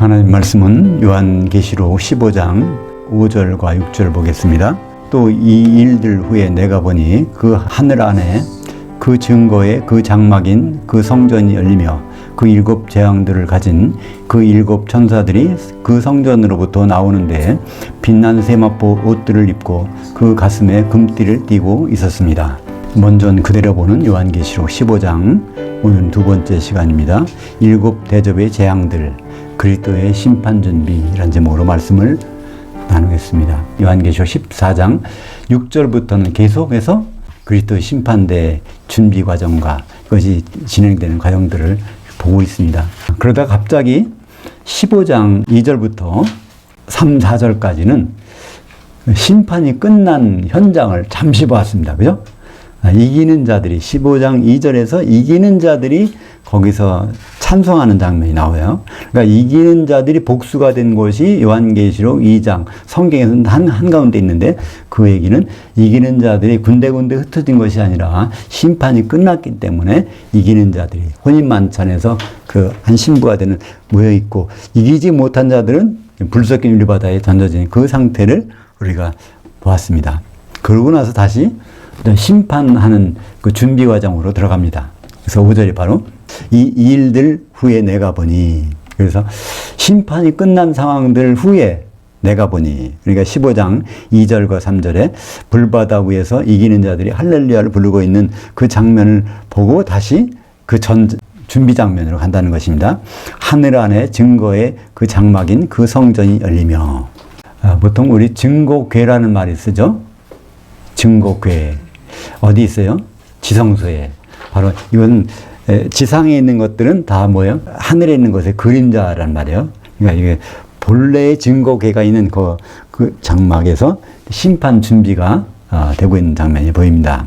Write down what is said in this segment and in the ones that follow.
하나님 말씀은 요한계시록 15장 5절과 6절 보겠습니다. 또 이 일들 후에 내가 보니 그 하늘 안에 그 증거의 그 장막인 그 성전이 열리며 그 일곱 재앙들을 가진 그 일곱 천사들이 그 성전으로부터 나오는데 빛난 세마포 옷들을 입고 그 가슴에 금띠를 띠고 있었습니다. 먼저 그대로 보는 요한계시록 15장, 오늘 두 번째 시간입니다. 일곱 대접의 재앙들, 그리스도의 심판 준비라는 제목으로 말씀을 나누겠습니다. 요한계시록 14장 6절부터는 계속해서 그리스도의 심판대 준비 과정과 그것이 진행되는 과정들을 보고 있습니다. 그러다 갑자기 15장 2절부터 3, 4절까지는 심판이 끝난 현장을 잠시 보았습니다. 그죠? 이기는 자들이 15장 2절에서 이기는 자들이 거기서 찬송하는 장면이 나와요. 그러니까 이기는 자들이 복수가 된 곳이 요한계시록 2장 성경에서는 한가운데 있는데, 그 얘기는 이기는 자들이 군데군데 흩어진 것이 아니라 심판이 끝났기 때문에 이기는 자들이 혼인만찬에서 그 한 신부가 되는 모여 있고, 이기지 못한 자들은 불 섞인 유리바다에 던져진 그 상태를 우리가 보았습니다. 그러고 나서 다시 심판하는 그 준비 과정으로 들어갑니다. 그래서 5절이 바로 이 일들 후에 내가 보니, 그래서 심판이 끝난 상황들 후에 내가 보니, 그러니까 15장 2절과 3절에 불바다 위에서 이기는 자들이 할렐루야를 부르고 있는 그 장면을 보고 다시 그 준비 장면으로 간다는 것입니다. 하늘 안에 증거의 그 장막인 그 성전이 열리며, 보통 우리 증거궤라는 말이 쓰죠. 증거궤. 어디 있어요? 지성소에. 바로 이건 지상에 있는 것들은 다 뭐예요? 하늘에 있는 것의 그림자란 말이에요. 그러니까 이게 본래의 증거궤가 있는 그 장막에서 심판 준비가 되고 있는 장면이 보입니다.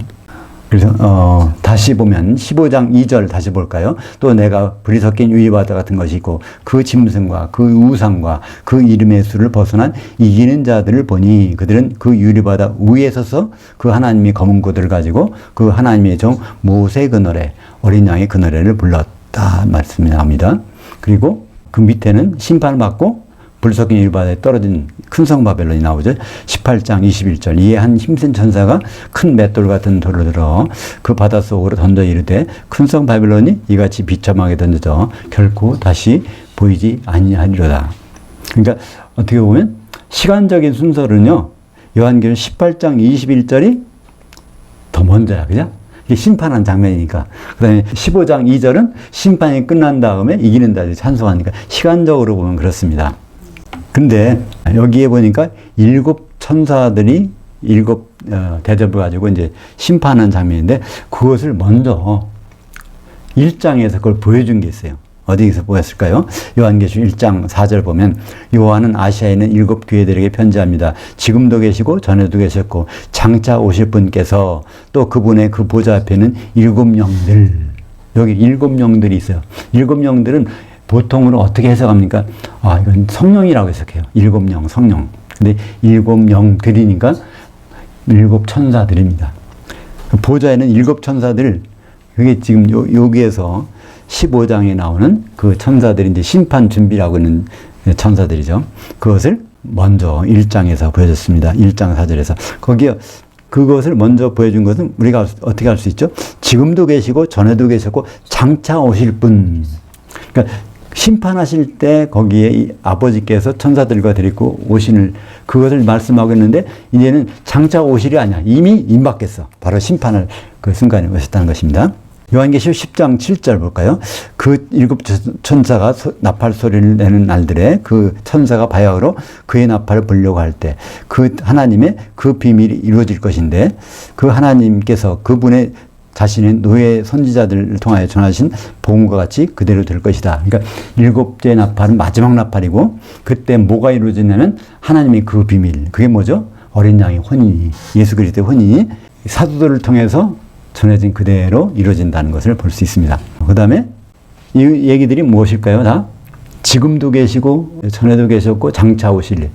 그래서 다시 보면 15장 2절 다시 볼까요? 또 내가 불이 섞인 유리바다 같은 것이 있고 그 짐승과 그 우상과 그 이름의 수를 벗어난 이기는 자들을 보니 그들은 그 유리바다 위에 서서 그 하나님의 검은 고들을 가지고 그 하나님의 종 모세 그노래, 어린 양의 그노래를 불렀다 말씀이 나옵니다. 그리고 그 밑에는 심판을 받고 불 섞인 유리바다에 떨어진 큰 성 바벨론이 나오죠. 18장 21절 이에 한 힘센 천사가 큰 맷돌 같은 돌을 들어 그 바다 속으로 던져 이르되 큰 성 바벨론이 이같이 비참하게 던져져 결코 다시 보이지 아니하리로다. 그러니까 어떻게 보면 시간적인 순서는요, 요한계시록 18장 21절이 더 먼저야. 그죠? 이게 심판한 장면이니까. 그 다음에 15장 2절은 심판이 끝난 다음에 이기는 자들이 찬송하니까 시간적으로 보면 그렇습니다. 근데 여기에 보니까 일곱 천사들이 일곱 대접을 가지고 이제 심판한 장면인데, 그것을 먼저 1장에서 그걸 보여준 게 있어요. 어디에서 보였을까요? 요한계시록 1장 4절 보면 요한은 아시아에 있는 일곱 교회들에게 편지합니다. 지금도 계시고 전에도 계셨고 장차 오실 분께서 또 그분의 그 보좌 앞에는 일곱 영들, 여기 일곱 영들이 있어요. 일곱 영들은 보통으로 어떻게 해석합니까? 이건 성령이라고 해석해요. 일곱 영, 성령. 근데 일곱 영들이니까 일곱 천사들입니다. 보좌에는 일곱 천사들, 그게 지금 여기에서 15장에 나오는 그 천사들이 이제 심판 준비라고 하는 천사들이죠. 그것을 먼저 1장에서 보여줬습니다. 1장 4절에서. 거기에 그것을 먼저 보여준 것은 우리가 어떻게 할 수 있죠? 지금도 계시고 전에도 계셨고 장차 오실 분. 그러니까 심판하실 때 거기에 아버지께서 천사들과 데리고 오시는 그것을 말씀하고 있는데, 이제는 장차 오실이 아니야. 이미 임박했어. 바로 심판을 그 순간에 오셨다는 것입니다. 요한계시록 10장 7절 볼까요? 그 일곱 천사가 나팔 소리를 내는 날들에 그 천사가 바야흐로 그의 나팔을 불려고 할 때 그 하나님의 그 비밀이 이루어질 것인데, 그 하나님께서 그분의 자신의 노예 선지자들을 통하여 전하신 복음과 같이 그대로 될 것이다. 그러니까 일곱째 나팔은 마지막 나팔이고, 그때 뭐가 이루어지냐면 하나님의 그 비밀, 그게 뭐죠? 어린 양의 혼인이, 예수 그리스도의 혼인이 사도들을 통해서 전해진 그대로 이루어진다는 것을 볼 수 있습니다. 그 다음에 이 얘기들이 무엇일까요? 다 지금도 계시고 전에도 계셨고 장차 오실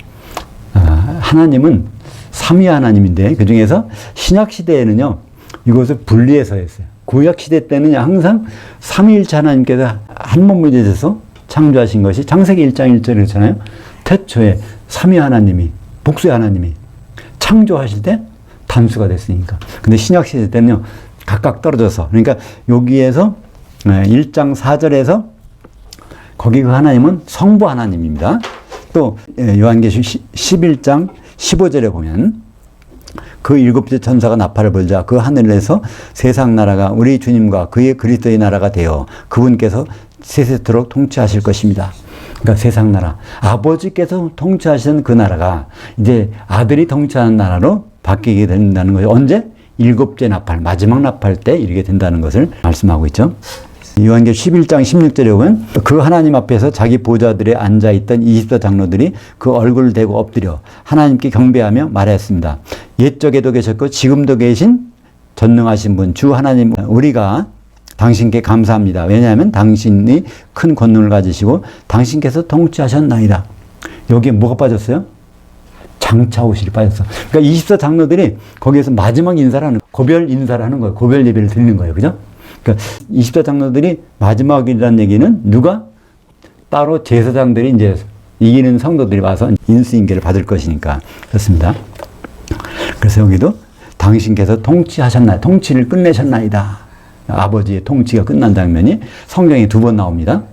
하나님은 삼위 하나님인데, 그 중에서 신약 시대에는요 이것을 분리해서 했어요. 구약 시대 때는 항상 삼위일체 하나님께서 한 몸이 되셔서 창조하신 것이 창세기 1장 1절에 그렇잖아요. 태초에 삼위 하나님이, 복수의 하나님이 창조하실 때 단수가 됐으니까. 근데 신약 시대 때는요, 각각 떨어져서. 그러니까 여기에서 1장 4절에서 거기 그 하나님은 성부 하나님입니다. 또 요한계시록 11장 15절에 보면 그 일곱째 천사가 나팔을 불자 그 하늘에서 세상 나라가 우리 주님과 그의 그리스도의 나라가 되어 그분께서 세세토록 통치하실 것입니다. 그러니까 세상 나라, 아버지께서 통치하시는 그 나라가 이제 아들이 통치하는 나라로 바뀌게 된다는 거죠. 언제? 일곱째 나팔, 마지막 나팔 때 이르게 된다는 것을 말씀하고 있죠. 요한계시록 11장 16절에 보면 그 하나님 앞에서 자기 보좌들에 앉아있던 24 장로들이 그 얼굴을 대고 엎드려 하나님께 경배하며 말했습니다. 옛적에도 계셨고 지금도 계신 전능하신 분 주 하나님, 우리가 당신께 감사합니다. 왜냐하면 당신이 큰 권능을 가지시고 당신께서 통치하셨나이다. 여기에 뭐가 빠졌어요? 장차오실이 빠졌어. 그러니까 24 장로들이 거기에서 마지막 인사를 하는, 고별 인사를 하는 거예요. 고별 예배를 드리는 거예요. 그죠? 그러니까 24 장로들이 마지막이라는 얘기는 누가? 따로 제사장들이 이제 이기는 성도들이 와서 인수인계를 받을 것이니까 그렇습니다. 그래서 여기도 당신께서 통치하셨나이다. 통치를 끝내셨나이다. 아버지의 통치가 끝난 장면이 성경에 2번 나옵니다.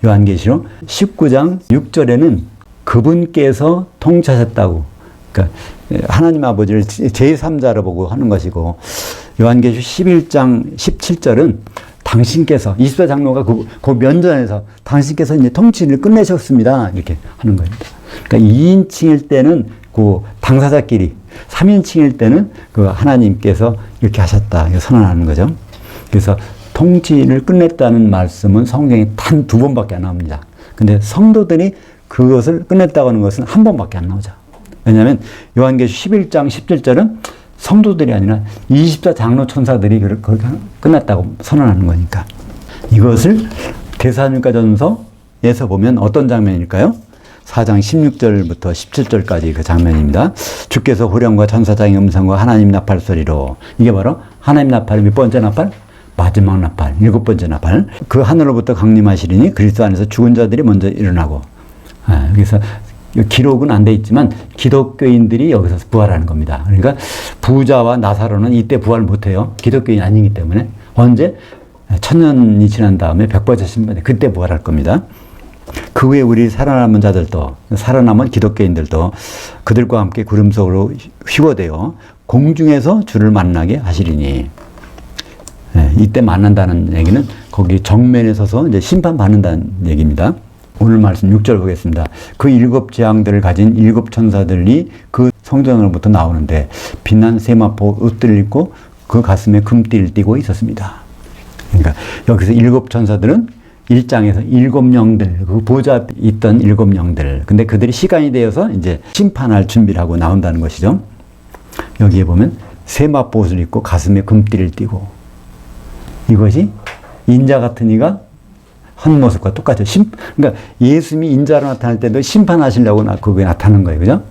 요한계시록 19장 6절에는 그분께서 통치하셨다고. 그러니까 하나님 아버지를 제3자로 보고 하는 것이고, 요한계시록 11장 17절은 당신께서, 24 장로가 그 면전에서 당신께서 이제 통치를 끝내셨습니다. 이렇게 하는 겁니다. 그러니까 2인칭일 때는 그 당사자끼리, 3인칭일 때는 그 하나님께서 이렇게 하셨다. 이렇게 선언하는 거죠. 그래서 통치를 끝냈다는 말씀은 성경에 단 2번밖에 안 나옵니다. 근데 성도들이 그것을 끝냈다고 하는 것은 1번밖에 안 나오죠. 왜냐하면 요한계시록 11장 17절은 성도들이 아니라 24 장로 천사들이 그렇게 끝났다고 선언하는 거니까. 이것을 데살로니가전서에서 보면 어떤 장면일까요? 4장 16절부터 17절까지 그 장면입니다. 주께서 호령과 천사장의 음성과 하나님 나팔 소리로, 이게 바로 하나님 나팔의 몇 번째 나팔? 마지막 나팔, 7번째 나팔. 그 하늘로부터 강림하시리니 그리스도 안에서 죽은 자들이 먼저 일어나고. 그래서 기록은 안 돼 있지만 기독교인들이 여기서 부활하는 겁니다. 그러니까 부자와 나사로는 이때 부활 못해요. 기독교인이 아니기 때문에. 언제? 1000년이 지난 다음에 100번째 신분에 그때 부활할 겁니다. 그 후에 우리 살아남은 자들도, 살아남은 기독교인들도 그들과 함께 구름 속으로 휘워되어 공중에서 주를 만나게 하시리니. 이때 만난다는 얘기는 거기 정면에 서서 이제 심판받는다는 얘기입니다. 오늘 말씀 6절 보겠습니다. 그 7 재앙들을 가진 7 천사들이 그 성전으로부터 나오는데 빛난 세마포 옷들을 입고 그 가슴에 금띠를 띠고 있었습니다. 그러니까 여기서 7 천사들은 1장에서 7 영들, 그 보좌 있던 7 영들. 근데 그들이 시간이 되어서 이제 심판할 준비를 하고 나온다는 것이죠. 여기에 보면 세마포 옷을 입고 가슴에 금띠를 띠고, 이것이 인자 같은 이가 한 모습과 똑같죠. 그러니까 예수님이 인자로 나타날 때도 심판하시려고 그게 나타나는 거예요. 그죠?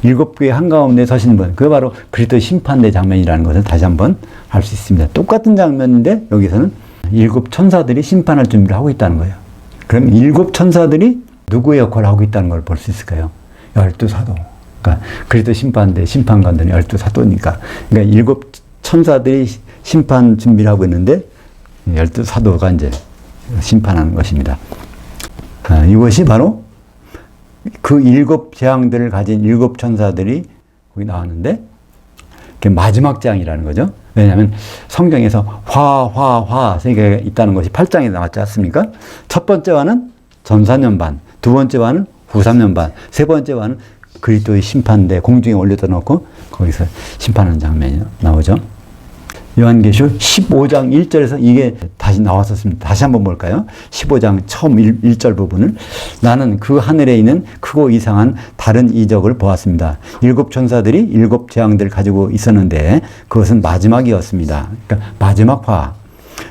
7교회 한가운데 서시는 분, 그게 바로 그리스도의 심판대 장면이라는 것을 다시 한번 알 수 있습니다. 똑같은 장면인데 여기서는 7 천사들이 심판할 준비를 하고 있다는 거예요. 그럼 7 천사들이 누구의 역할을 하고 있다는 걸 볼 수 있을까요? 12 사도. 그러니까 그리스도 심판대 심판관들은 12 사도니까. 그러니까 7 천사들이 심판 준비를 하고 있는데 12 사도가 이제 심판하는 것입니다. 이것이 바로 그 7 재앙들을 가진 7 천사들이 거기 나왔는데, 그게 마지막 재앙이라는 거죠. 왜냐하면 성경에서 화 세 개가 있다는 것이 8장에 나왔지 않습니까? 첫 번째와는 전사년반, 두 번째와는 후삼년반, 세 번째와는 그리스도의 심판대 공중에 올려다 놓고 거기서 심판하는 장면이 나오죠. 요한계시록 15장 1절에서 이게 다시 나왔었습니다. 다시 한번 볼까요? 15장 처음 1절 부분을, 나는 그 하늘에 있는 크고 이상한 다른 이적을 보았습니다. 7 천사들이 7 재앙들을 가지고 있었는데 그것은 마지막이었습니다. 그러니까 마지막 화.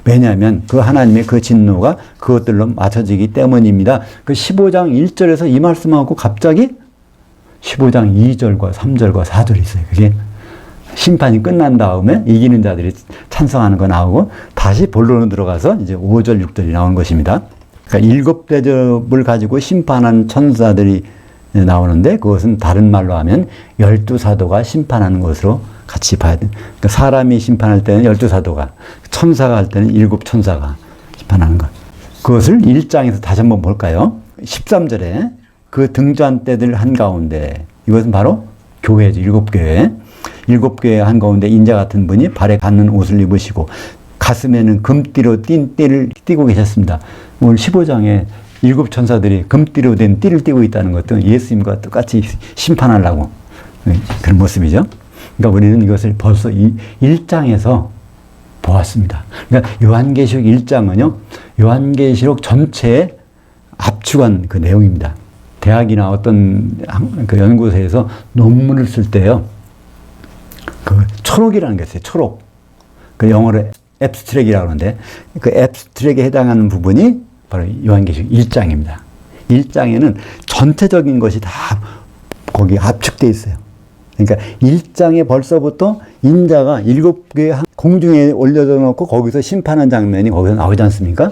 왜냐하면 그 하나님의 그 진노가 그것들로 맞춰지기 때문입니다. 그 15장 1절에서 이 말씀하고 갑자기 15장 2절과 3절과 4절이 있어요. 그게 심판이 끝난 다음에 이기는 자들이 찬성하는 거 나오고 다시 본론으로 들어가서 이제 5절, 6절이 나온 것입니다. 그러니까 일곱 대접을 가지고 심판하는 천사들이 나오는데 그것은 다른 말로 하면 12사도가 심판하는 것으로 같이 봐야 돼. 그러니까 사람이 심판할 때는 12사도가, 천사가 할 때는 7천사가 심판하는 것. 그것을 1장에서 다시 한번 볼까요? 13절에 그 등잔 때들 한가운데, 이것은 바로 교회죠. 7교회. 7교회 한가운데 인자 같은 분이 발에 닿는 옷을 입으시고 가슴에는 금띠로 띈 띠를 띠고 계셨습니다. 오늘 15장에 7천사들이 금띠로 된 띠를 띠고 있다는 것도 예수님과 똑같이 심판하려고 그런 모습이죠. 그러니까 우리는 이것을 벌써 1장에서 보았습니다. 그러니까 요한계시록 1장은요, 요한계시록 전체에 압축한 그 내용입니다. 대학이나 어떤 그 연구소에서 논문을 쓸 때요, 그 초록이라는 게 있어요. 초록. 그 영어로 앱스트랙이라고 하는데, 그 앱스트랙에 해당하는 부분이 바로 요한계시록 1장입니다. 1장에는 전체적인 것이 다 거기 압축되어 있어요. 그러니까 1장에 벌써부터 인자가 7개의 공중에 올려져 놓고 거기서 심판한 장면이 거기서 나오지 않습니까?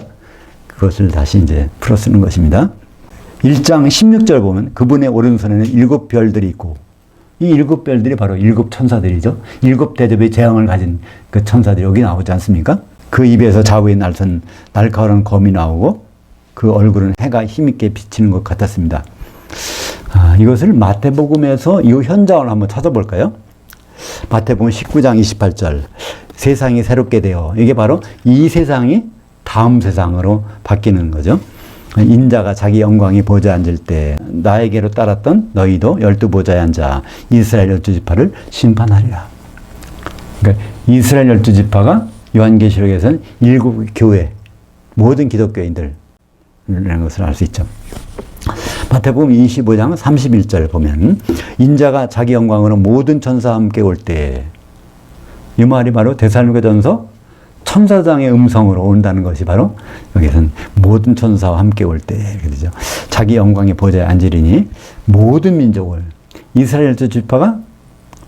그것을 다시 이제 풀어 쓰는 것입니다. 1장 16절 보면 그분의 오른손에는 7별들이 있고, 이 7별들이 바로 7천사들이죠. 7대접의 재앙을 가진 그 천사들이 여기 나오지 않습니까? 그 입에서 좌우에 날카로운 검이 나오고 그 얼굴은 해가 힘있게 비치는 것 같았습니다. 이것을 마태복음에서 이 현장을 한번 찾아볼까요? 마태복음 19장 28절. 세상이 새롭게 되어, 이게 바로 이 세상이 다음 세상으로 바뀌는 거죠. 인자가 자기 영광이 보좌에 앉을 때 나에게로 따랐던 너희도 12보좌에 앉아 이스라엘 12지파를 심판하리라. 그러니까 이스라엘 12지파가 요한계시록에서는 7교회, 모든 기독교인들이라는 것을 알 수 있죠. 마태복음 25장 31절 보면 인자가 자기 영광으로 모든 천사와 함께 올 때, 이 말이 바로 데살로니가전서 천사장의 음성으로 온다는 것이 바로 여기서는 모든 천사와 함께 올 때 이렇게 되죠. 자기 영광의 보좌에 앉으리니 모든 민족을, 이스라엘 지파가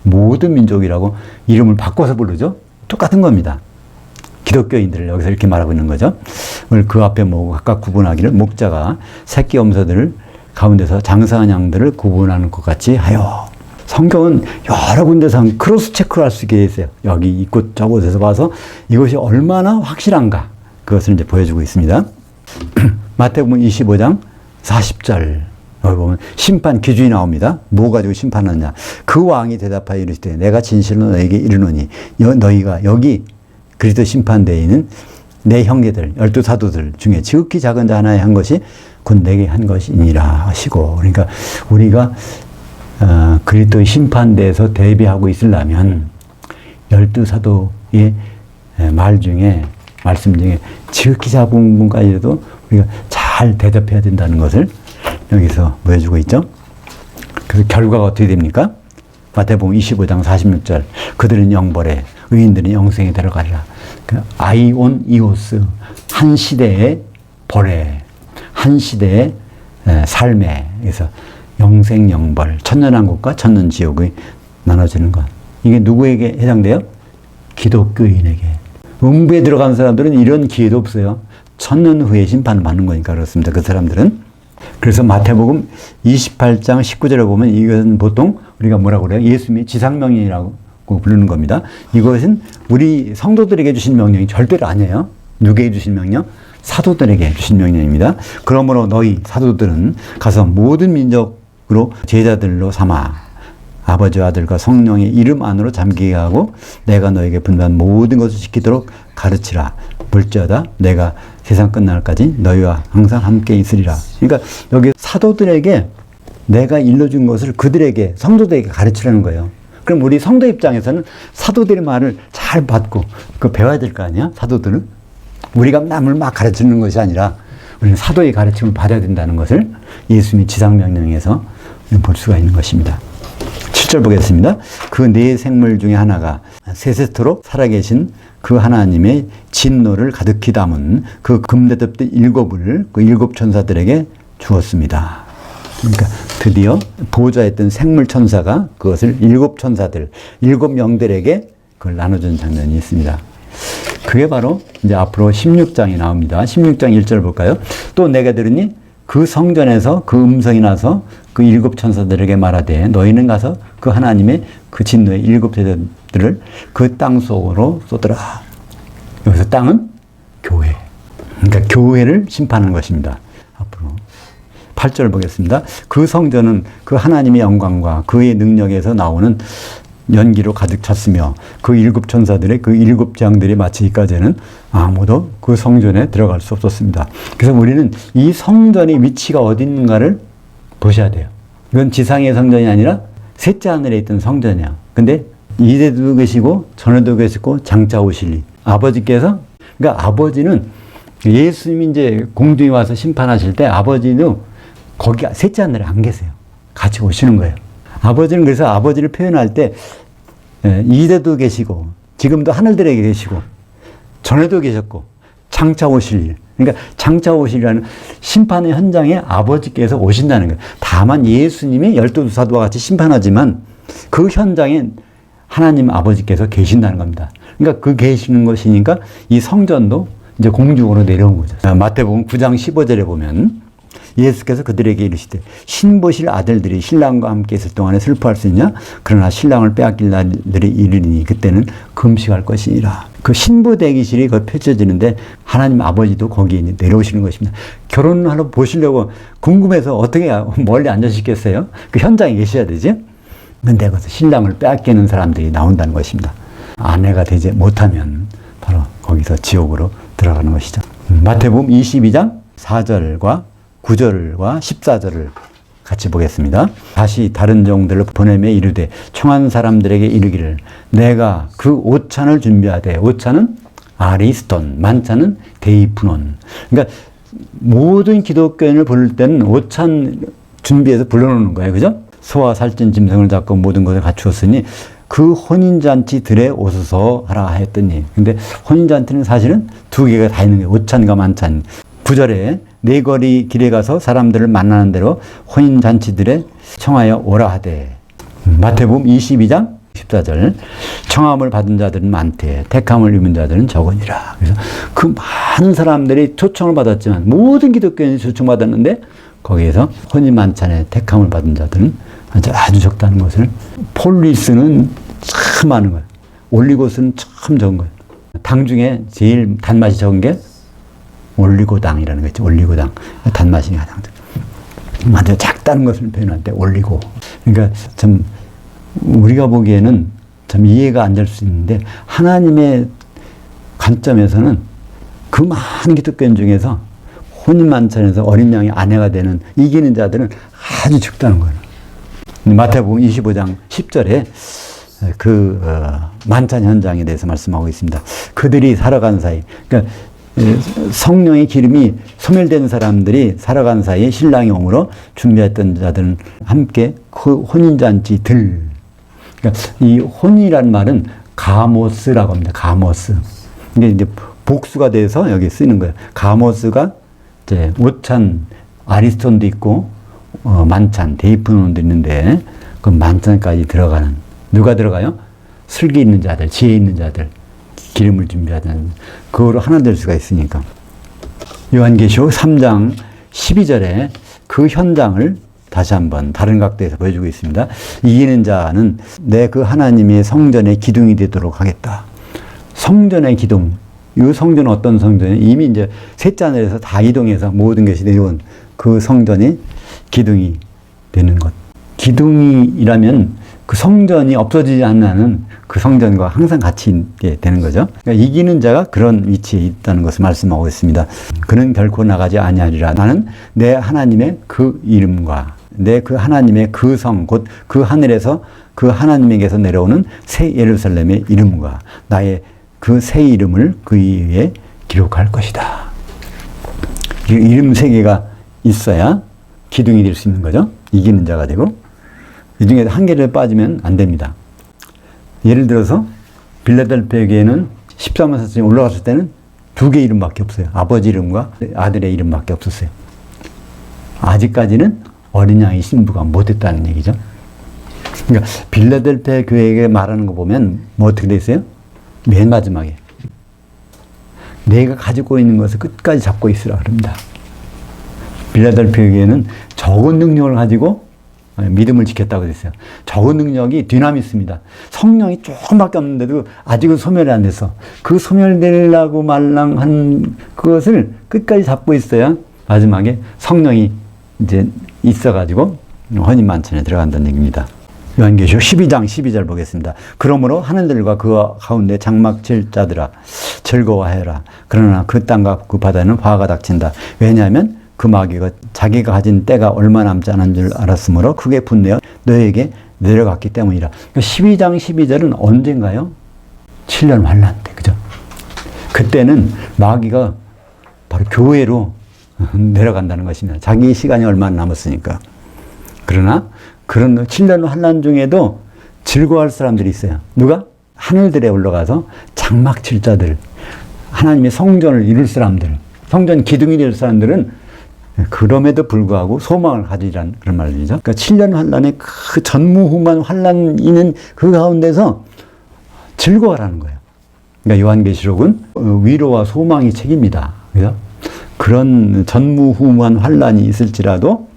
모든 민족이라고 이름을 바꿔서 부르죠. 똑같은 겁니다. 기독교인들을 여기서 이렇게 말하고 있는 거죠. 그 앞에 모으고 각각 구분하기를 목자가 새끼 염소들을 가운데서 장사한 양들을 구분하는 것 같이 하여. 성경은 여러 군데서 크로스 체크를 할 수 있게 있어요. 여기 이곳 저곳에서 봐서 이것이 얼마나 확실한가, 그것을 이제 보여주고 있습니다. 마태복음 25장 40절 여기 보면 심판 기준이 나옵니다. 뭐 가지고 심판하느냐. 그 왕이 대답하여 이르시되 내가 진실로 너에게 이르노니 너희가 여기 그리스도 심판대에 있는 내 형제들 12사도들 중에 지극히 작은 자 하나에 한 것이 곧 내게 한 것이니라 하시고. 그러니까 우리가 그리스도의 심판대에서 대비하고 있으려면 12사도의 말 중에, 말씀 중에 지극히 작은 분까지도 우리가 잘 대접해야 된다는 것을 여기서 보여주고 있죠. 그래서 결과가 어떻게 됩니까? 마태복음 25장 46절. 그들은 영벌에, 의인들은 영생에 들어가리라. 아이온 이오스, 한 시대의 벌에, 한 시대의 삶에, 그래서 영생, 영벌, 천년왕국과 천년지옥이 나눠지는 것. 이게 누구에게 해당돼요? 기독교인에게. 음부에 들어간 사람들은 이런 기회도 없어요. 천년 후에 심판을 받는 거니까 그렇습니다. 그 사람들은. 그래서 마태복음 28장 19절에 보면 이것은 보통 우리가 뭐라고 그래요? 예수님이 지상명령이라고 부르는 겁니다. 이것은 우리 성도들에게 주신 명령이 절대로 아니에요. 누구에게 주신 명령? 사도들에게 주신 명령입니다. 그러므로 너희 사도들은 가서 모든 민족으로 제자들로 삼아 아버지와 아들과 성령의 이름 안으로 잠기게 하고 내가 너에게 분배한 모든 것을 지키도록 가르치라. 물자다 내가 세상 끝날까지 너희와 항상 함께 있으리라. 그러니까 여기 사도들에게 내가 일러준 것을 그들에게, 성도들에게 가르치라는 거예요. 그럼 우리 성도 입장에서는 사도들의 말을 잘 받고 그 배워야 될 거 아니야? 사도들은 우리가 남을 막 가르치는 것이 아니라 우리는 사도의 가르침을 받아야 된다는 것을 예수님이 지상명령에서 볼 수가 있는 것입니다. 7절 보겠습니다. 그 네 생물 중에 하나가 세세토록 살아계신 그 하나님의 진노를 가득히 담은 그 금대접들 7을 그 7천사들에게 주었습니다. 그러니까 드디어 보좌에 있던 생물천사가 그것을 7천사들, 7영들에게 그걸 나눠주는 장면이 있습니다. 그게 바로 이제 앞으로 16장이 나옵니다. 16장 1절 볼까요? 또 내가 들으니 그 성전에서 그 음성이 나서 그 일곱 천사들에게 말하되 너희는 가서 그 하나님의 그 진노의 일곱 세대들을 그 땅 속으로 쏟더라. 여기서 땅은 교회. 그러니까 교회를 심판하는 것입니다. 앞으로 8절 보겠습니다. 그 성전은 그 하나님의 영광과 그의 능력에서 나오는 연기로 가득 찼으며 그 일곱 천사들의 그 일곱 장들이 마치기까지는 아무도 그 성전에 들어갈 수 없었습니다. 그래서 우리는 이 성전의 위치가 어디 있는가를 보셔야 돼요. 이건 지상의 성전이 아니라 셋째 하늘에 있던 성전이야. 근데 이래도 계시고 전에도 계시고 장차 오실 아버지께서, 그러니까 아버지는 예수님이 이제 공중에 와서 심판하실 때 아버지도 거기 셋째 하늘에 안 계세요. 같이 오시는 거예요. 아버지는 그래서 아버지를 표현할 때 이래도 계시고 지금도 하늘들에 계시고 전에도 계셨고 장차 오실 일. 그러니까 장차 오실이라는 심판의 현장에 아버지께서 오신다는 거예요. 다만 예수님이 열두 사도와 같이 심판하지만 그 현장에 하나님 아버지께서 계신다는 겁니다. 그러니까 그 계시는 것이니까 이 성전도 이제 공중으로 내려온 거죠. 마태복음 9장 15절에 보면 예수께서 그들에게 이르시되 신보실 아들들이 신랑과 함께 있을 동안에 슬퍼할 수 있냐? 그러나 신랑을 빼앗길 날들이 이르리니 그때는 금식할 것이니라. 그 신부 대기실이 거기 펼쳐지는데 하나님 아버지도 거기에 내려오시는 것입니다. 결혼하러 보시려고 궁금해서 어떻게 멀리 앉으시겠어요? 그 현장에 계셔야 되지? 근데 거기서 신랑을 빼앗기는 사람들이 나온다는 것입니다. 아내가 되지 못하면 바로 거기서 지옥으로 들어가는 것이죠. 마태복음 22장 4절과 9절과 14절을 같이 보겠습니다. 다시 다른 종들을 보내며 이르되 청한 사람들에게 이르기를 내가 그 오찬을 준비하되, 오찬은 아리스톤, 만찬은 데이프논. 그러니까 모든 기독교인을 부를 때는 오찬 준비해서 불러놓는 거예요. 그죠? 소와 살찐 짐승을 잡고 모든 것을 갖추었으니 그 혼인잔치들에 오소서 하라 했더니, 근데 혼인잔치는 사실은 두 개가 다 있는 거예요. 오찬과 만찬. 9절에 네 거리 길에 가서 사람들을 만나는 대로 혼인잔치들에 청하여 오라 하되. 마태복음 22장 14절 청함을 받은 자들은 많되 택함을 입은 자들은 적으니라. 그래서 그 많은 사람들이 초청을 받았지만 모든 기독교인이 초청받았는데 거기에서 혼인만찬에 택함을 받은 자들은 아주 적다는 것을, 폴리스는 참 많은 거예요. 올리고스는 참 적은 거예요. 당 중에 제일 단맛이 적은 게 올리고당이라는 거죠. 올리고당. 단맛이 가장 아주 작다는 것을 표현할 때 올리고. 그러니까 참 우리가 보기에는 참 이해가 안 될 수 있는데 하나님의 관점에서는 그 많은 기독교인 중에서 혼인만찬에서 어린 양의 아내가 되는 이기는 자들은 아주 적다는 거예요. 마태복음 25장 10절에 그 만찬 현장에 대해서 말씀하고 있습니다. 그들이 살아간 사이, 그러니까 성령의 기름이 소멸된 사람들이 살아간 사이에 신랑이 오므로 준비했던 자들은 함께 그 혼인잔치들. 그러니까 이 혼이라는 말은 가모스라고 합니다. 가모스. 이게 이제 복수가 돼서 여기 쓰이는 거예요. 가모스가 이제 오찬, 아리스톤도 있고 만찬, 데이프논도 있는데 그 만찬까지 들어가는, 누가 들어가요? 슬기 있는 자들, 지혜 있는 자들, 기름을 준비하는, 그거로 하나 될 수가 있으니까. 요한계시록 3장 12절에 그 현장을 다시 한번 다른 각도에서 보여주고 있습니다. 이기는 자는 내 그 하나님의 성전의 기둥이 되도록 하겠다. 성전의 기둥. 이 성전은 어떤 성전이? 이미 이제 셋째 하늘에서 다 이동해서 모든 것이 내려온 그 성전이 기둥이 되는 것. 기둥이라면 그 성전이 없어지지 않는 그 성전과 항상 같이 있게 되는 거죠. 그러니까 이기는 자가 그런 위치에 있다는 것을 말씀하고 있습니다. 그는 결코 나가지 아니하리라. 나는 내 하나님의 그 이름과 내 그 하나님의 그 성, 곧 그 하늘에서 그 하나님에게서 내려오는 새 예루살렘의 이름과 나의 그 새 이름을 그 위에 기록할 것이다. 이름 세 개가 있어야 기둥이 될 수 있는 거죠. 이기는 자가 되고, 이 중에 한 개를 빠지면 안 됩니다. 예를 들어서 빌라델피아 교회는 13만 사천이 올라갔을 때는 두 개 이름밖에 없어요. 아버지 이름과 아들의 이름밖에 없었어요. 아직까지는 어린 양의 신부가 못했다는 얘기죠. 그러니까 빌라델피아 교회에게 말하는 거 보면 뭐 어떻게 돼 있어요? 맨 마지막에 내가 가지고 있는 것을 끝까지 잡고 있으라 그럽니다. 빌라델피아 교회는 적은 능력을 가지고 믿음을 지켰다고 그랬어요. 적은 능력이 디나미스입니다. 성령이 조금밖에 없는데도 아직은 소멸이 안 됐어. 그 소멸되려고 말랑한 그것을 끝까지 잡고 있어야 마지막에 성령이 이제 있어가지고 혼인만찬에 들어간다는 얘기입니다. 요한계시록 12장 12절 보겠습니다. 그러므로 하늘들과 그 가운데 장막 칠 자들아 즐거워하여라. 그러나 그 땅과 그 바다는 화가 닥친다. 왜냐하면 그 마귀가 자기가 가진 때가 얼마 남지 않은 줄 알았으므로 크게 분내어 너에게 내려갔기 때문이라. 그러니까 12장 12절은 언젠가요? 7년 환란 때, 그죠? 그때는 마귀가 바로 교회로 내려간다는 것입니다. 자기 시간이 얼마 안 남았으니까. 그러나 그런 7년 환란 중에도 즐거워할 사람들이 있어요. 누가? 하늘들에 올라가서 장막 칠 자들, 하나님의 성전을 이룰 사람들, 성전 기둥이 될 사람들은 그럼에도 불구하고 소망을 가지란 그런 말이죠. 그러니까 7년 환란의 그 전무후무한 환란이 있는 그 가운데서 즐거워하라는 거예요. 그러니까 요한계시록은 위로와 소망이 책입니다. 그죠? 그런 전무후무한 환란이 있을지라도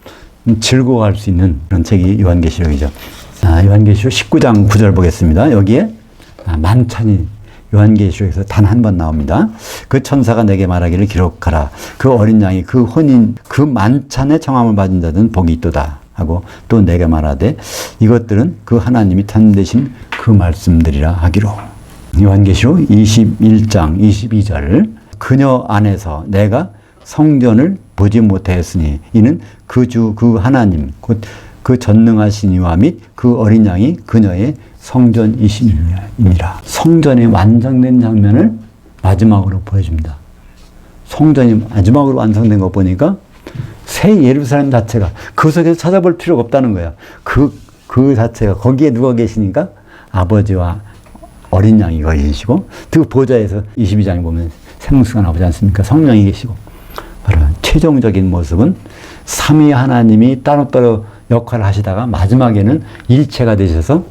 즐거워할 수 있는 그런 책이 요한계시록이죠. 요한계시록 19장 9절 보겠습니다. 여기에 만찬이 요한계시록에서 단 한 번 나옵니다. 그 천사가 내게 말하기를 기록하라. 그 어린 양이 그 혼인 그 만찬의 청함을 받은 자들은 복이 있도다 하고 또 내게 말하되 이것들은 그 하나님이 탄되신 그 말씀들이라 하기로. 요한계시록 21장 22절 그녀 안에서 내가 성전을 보지 못하였으니 이는 그 주 그 하나님 곧 그 전능하신 이와 및 그 어린 양이 그녀의 성전이시니라. 성전이 완성된 장면을 마지막으로 보여줍니다. 성전이 마지막으로 완성된 거 보니까 새 예루살렘 자체가 그 속에서 찾아볼 필요가 없다는 거예요. 그 자체가 거기에 누가 계시니까 아버지와 어린 양이 거기 계시고 그 보좌에서 22장에 보면 생수가 나오지 않습니까? 성령이 계시고 바로 최종적인 모습은 삼위 하나님이 따로따로 역할을 하시다가 마지막에는 일체가 되셔서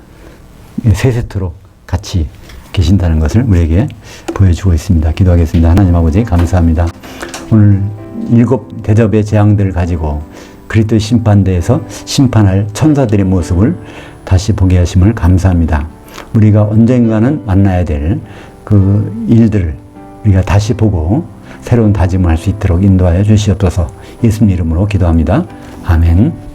세세토록 같이 계신다는 것을 우리에게 보여주고 있습니다. 기도하겠습니다. 하나님 아버지 감사합니다. 오늘 7 대접의 재앙들을 가지고 그리스도의 심판대에서 심판할 천사들의 모습을 다시 보게 하심을 감사합니다. 우리가 언젠가는 만나야 될 그 일들을 우리가 다시 보고 새로운 다짐을 할 수 있도록 인도하여 주시옵소서. 예수님 이름으로 기도합니다. 아멘.